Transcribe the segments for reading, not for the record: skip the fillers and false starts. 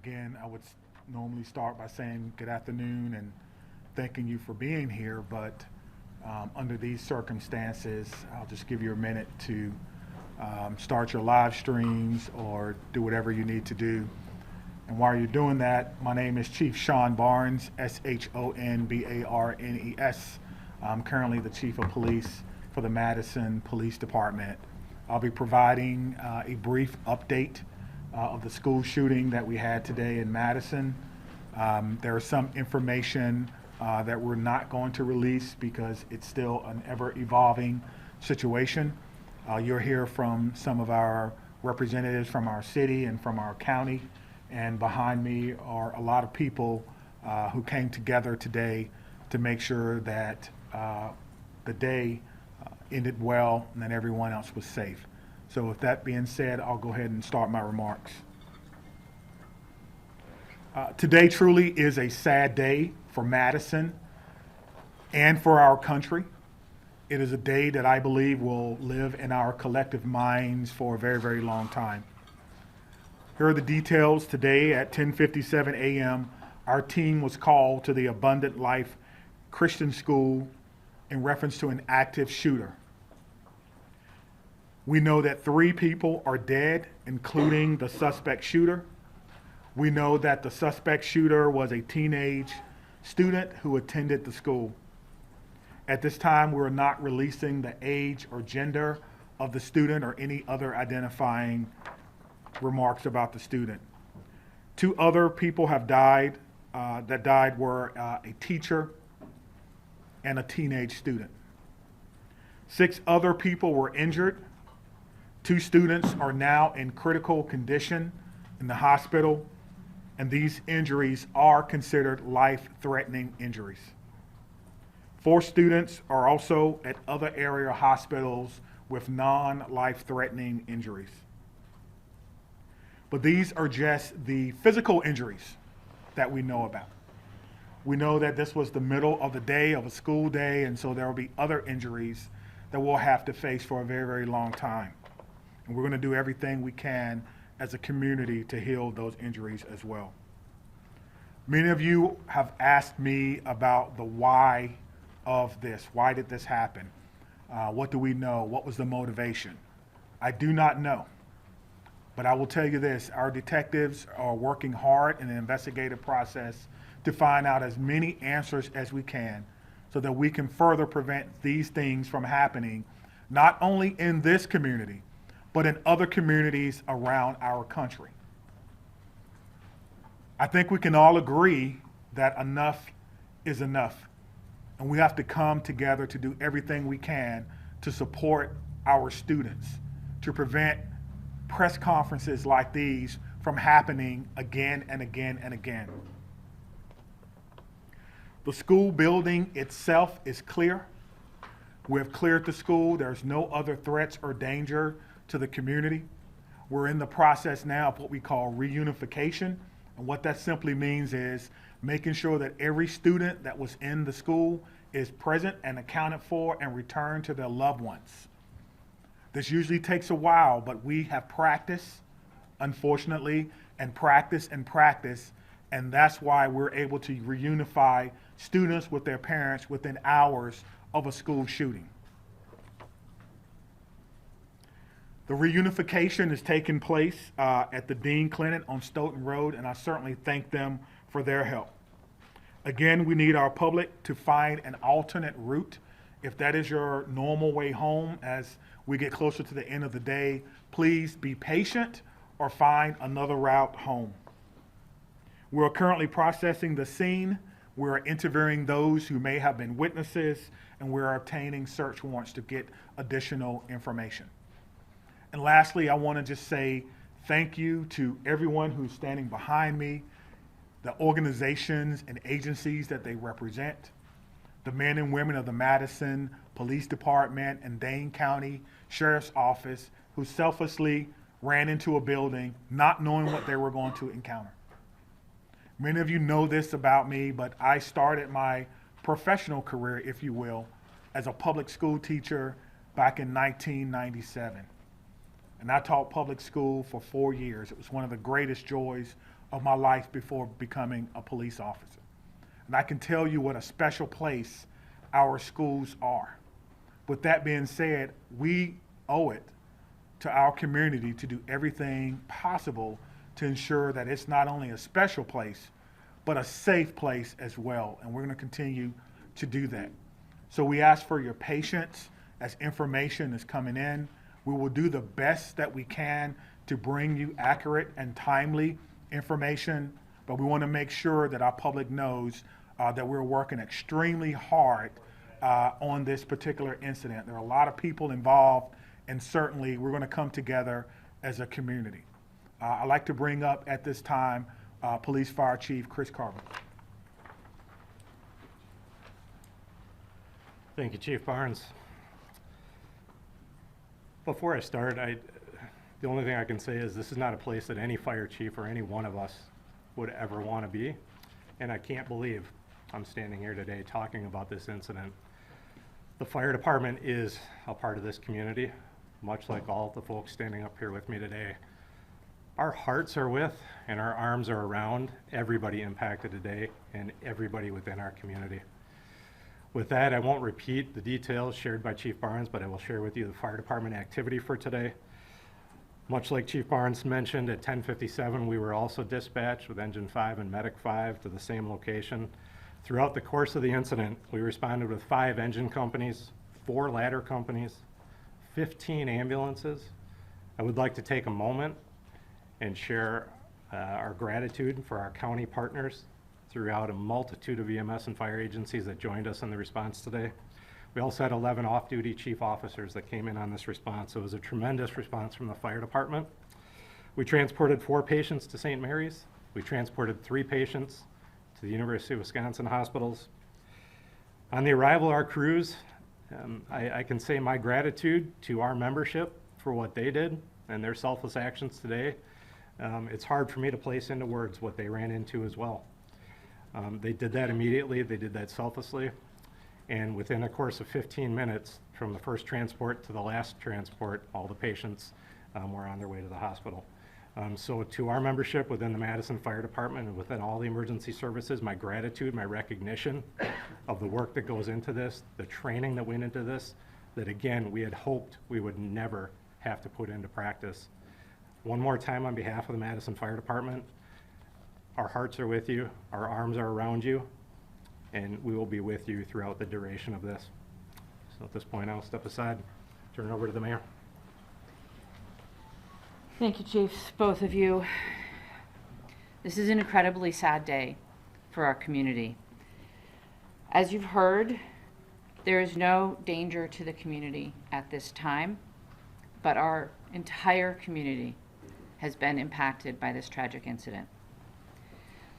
Again, I would normally start by saying good afternoon and thanking you for being here, but under these circumstances, I'll just give you a minute to start your live streams or do whatever you need to do. And while you're doing that, my name is Chief Sean Barnes, Shonbarnes. I'm currently the Chief of Police for the Madison Police Department. I'll be providing a brief update of the school shooting that we had today in Madison. There is some information that we're not going to release because it's still an ever-evolving situation. You'll hear from some of our representatives from our city and from our county, and behind me are a lot of people who came together today to make sure that the day ended well and that everyone else was safe. So with that being said, I'll go ahead and start my remarks. Today truly is a sad day for Madison and for our country. It is a day that I believe will live in our collective minds for a very, very long time. Here are the details. Today at 10:57 a.m., our team was called to the Abundant Life Christian School in reference to an active shooter. We know that 3 people are dead, including the suspect shooter. We know that the suspect shooter was a teenage student who attended the school. At this time, we're not releasing the age or gender of the student or any other identifying remarks about the student. 2 other people have died. That died were a teacher and a teenage student. 6 other people were injured. 2 students are now in critical condition in the hospital, and these injuries are considered life-threatening injuries. 4 students are also at other area hospitals with non-life-threatening injuries. But these are just the physical injuries that we know about. We know that this was the middle of the day of a school day, and so there will be other injuries that we'll have to face for a very, very long time. And we're going to do everything we can as a community to heal those injuries as well. Many of you have asked me about the why of this. Why did this happen? What do we know? What was the motivation? I do not know. But I will tell you this, our detectives are working hard in the investigative process to find out as many answers as we can so that we can further prevent these things from happening, not only in this community, but in other communities around our country. I think we can all agree that enough is enough, and we have to come together to do everything we can to support our students, to prevent press conferences like these from happening again and again and again. The school building itself is clear. We have cleared the school. There's no other threats or danger to the community. We're in the process now of what we call reunification. And what that simply means is making sure that every student that was in the school is present and accounted for and returned to their loved ones. This usually takes a while, but we have practiced, unfortunately, and practice, and that's why we're able to reunify students with their parents within hours of a school shooting. The reunification is taking place at the Dean Clinic on Stoughton Road, and I certainly thank them for their help. Again, we need our public to find an alternate route. If that is your normal way home as we get closer to the end of the day, please be patient or find another route home. We're currently processing the scene. We're interviewing those who may have been witnesses, and we're obtaining search warrants to get additional information. And lastly, I want to just say thank you to everyone who's standing behind me, the organizations and agencies that they represent, the men and women of the Madison Police Department and Dane County Sheriff's Office who selflessly ran into a building not knowing what they were going to encounter. Many of you know this about me, but I started my professional career, if you will, as a public school teacher back in 1997. And I taught public school for 4 years. It was one of the greatest joys of my life before becoming a police officer. And I can tell you what a special place our schools are. With that being said, we owe it to our community to do everything possible to ensure that it's not only a special place, but a safe place as well. And we're going to continue to do that. So we ask for your patience as information is coming in. We will do the best that we can to bring you accurate and timely information, but we want to make sure that our public knows that we're working extremely hard on this particular incident. There are a lot of people involved, and certainly we're going to come together as a community. I'd like to bring up at this time Police Fire Chief Chris Carver. Thank you, Chief Barnes. Before I start, the only thing I can say is this is not a place that any fire chief or any one of us would ever want to be, and I can't believe I'm standing here today talking about this incident. The fire department is a part of this community, much like all the folks standing up here with me today. Our hearts are with and our arms are around everybody impacted today and everybody within our community. With that, I won't repeat the details shared by Chief Barnes, but I will share with you the fire department activity for today. Much like Chief Barnes mentioned, at 10:57, we were also dispatched with Engine 5 and Medic 5 to the same location. Throughout the course of the incident, we responded with 5 engine companies, 4 ladder companies, 15 ambulances. I would like to take a moment and share our gratitude for our county partners throughout a multitude of EMS and fire agencies that joined us in the response today. We also had 11 off-duty chief officers that came in on this response, so it was a tremendous response from the fire department. We transported 4 patients to St. Mary's. We transported 3 patients to the University of Wisconsin hospitals. On the arrival of our crews, I can say my gratitude to our membership for what they did and their selfless actions today. It's hard for me to place into words what they ran into as well. They did that immediately, they did that selflessly, and within a course of 15 minutes from the first transport to the last transport, all the patients were on their way to the hospital. So to our membership within the Madison Fire Department and within all the emergency services, my gratitude, my recognition of the work that goes into this, the training that went into this, that again, we had hoped we would never have to put into practice. One more time on behalf of the Madison Fire Department, our hearts are with you, our arms are around you, and we will be with you throughout the duration of this. So at this point, I'll step aside, turn it over to the mayor. Thank you, Chiefs, both of you. This is an incredibly sad day for our community. As you've heard, there is no danger to the community at this time, but our entire community has been impacted by this tragic incident.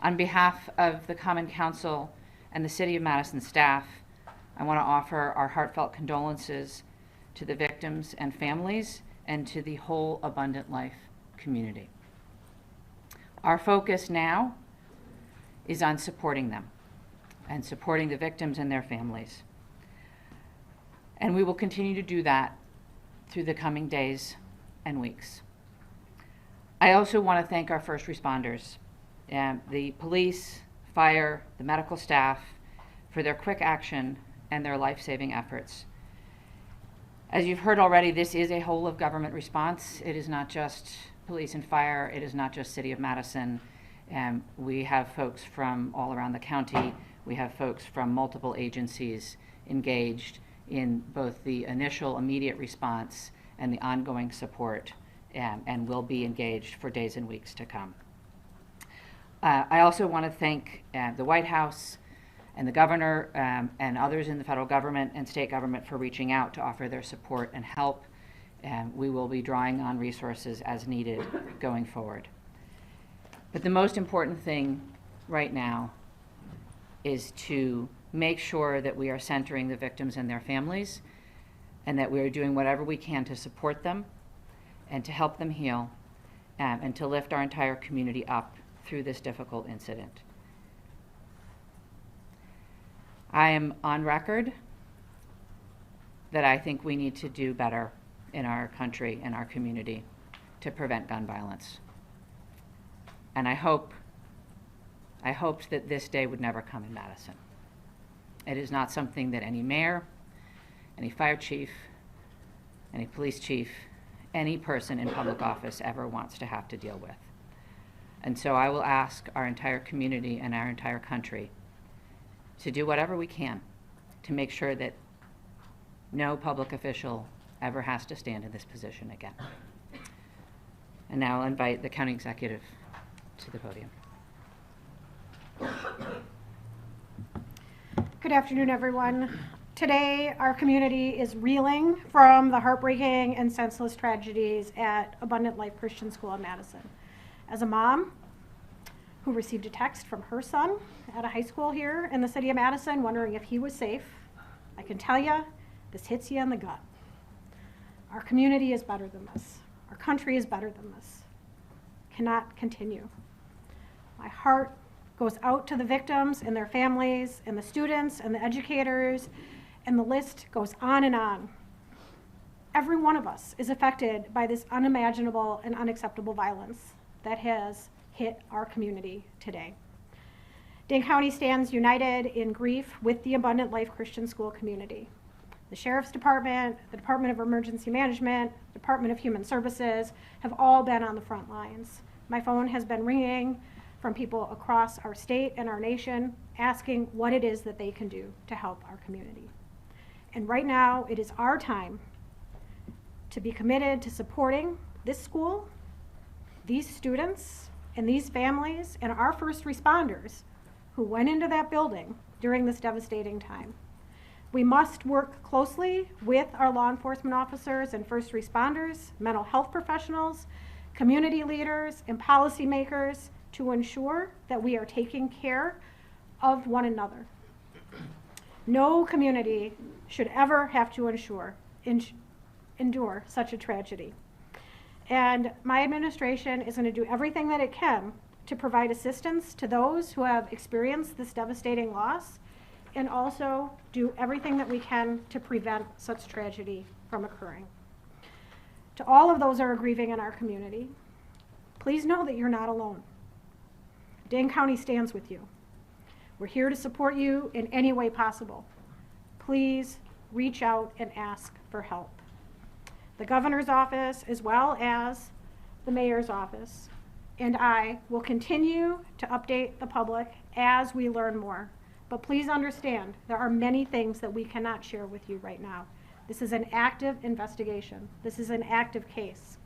On behalf of the Common Council and the City of Madison staff, I want to offer our heartfelt condolences to the victims and families and to the whole Abundant Life community. Our focus now is on supporting them and supporting the victims and their families. And we will continue to do that through the coming days and weeks. I also want to thank our first responders, the police, fire, the medical staff, for their quick action and their life-saving efforts. As you've heard already, this is a whole of government response. It is not just police and fire. It is not just City of Madison. We have folks from all around the county. We have folks from multiple agencies engaged in both the initial immediate response and the ongoing support, and will be engaged for days and weeks to come. I also want to thank the White House and the governor and others in the federal government and state government for reaching out to offer their support and help. We will be drawing on resources as needed going forward. But the most important thing right now is to make sure that we are centering the victims and their families, and that we are doing whatever we can to support them and to help them heal, and to lift our entire community up through this difficult incident. I am on record that I think we need to do better in our country and our community to prevent gun violence. And I hope I hoped that this day would never come in Madison. It is not something that any mayor, any fire chief, any police chief, any person in public office ever wants to have to deal with. And so I will ask our entire community and our entire country to do whatever we can to make sure that no public official ever has to stand in this position again. And now I'll invite the county executive to the podium. Good afternoon, everyone. Today, our community is reeling from the heartbreaking and senseless tragedies at Abundant Life Christian School in Madison. As a mom who received a text from her son at a high school here in the city of Madison wondering if he was safe, I can tell you, this hits you in the gut. Our community is better than this. Our country is better than this. Cannot continue. My heart goes out to the victims and their families and the students and the educators, and the list goes on and on. Every one of us is affected by this unimaginable and unacceptable violence that has hit our community today. Dane County stands united in grief with the Abundant Life Christian School community. The Sheriff's Department, the Department of Emergency Management, Department of Human Services have all been on the front lines. My phone has been ringing from people across our state and our nation asking what it is that they can do to help our community. And right now, it is our time to be committed to supporting this school, these students, and these families, and our first responders who went into that building during this devastating time. We must work closely with our law enforcement officers and first responders, mental health professionals, community leaders, and policymakers to ensure that we are taking care of one another. No community should ever have to endure such a tragedy. And my administration is going to do everything that it can to provide assistance to those who have experienced this devastating loss, and also do everything that we can to prevent such tragedy from occurring. To all of those who are grieving in our community, please know that you're not alone. Dane County stands with you. We're here to support you in any way possible. Please reach out and ask for help. The governor's office, as well as the mayor's office, and I will continue to update the public as we learn more. But please understand, there are many things that we cannot share with you right now. This is an active investigation. This is an active case.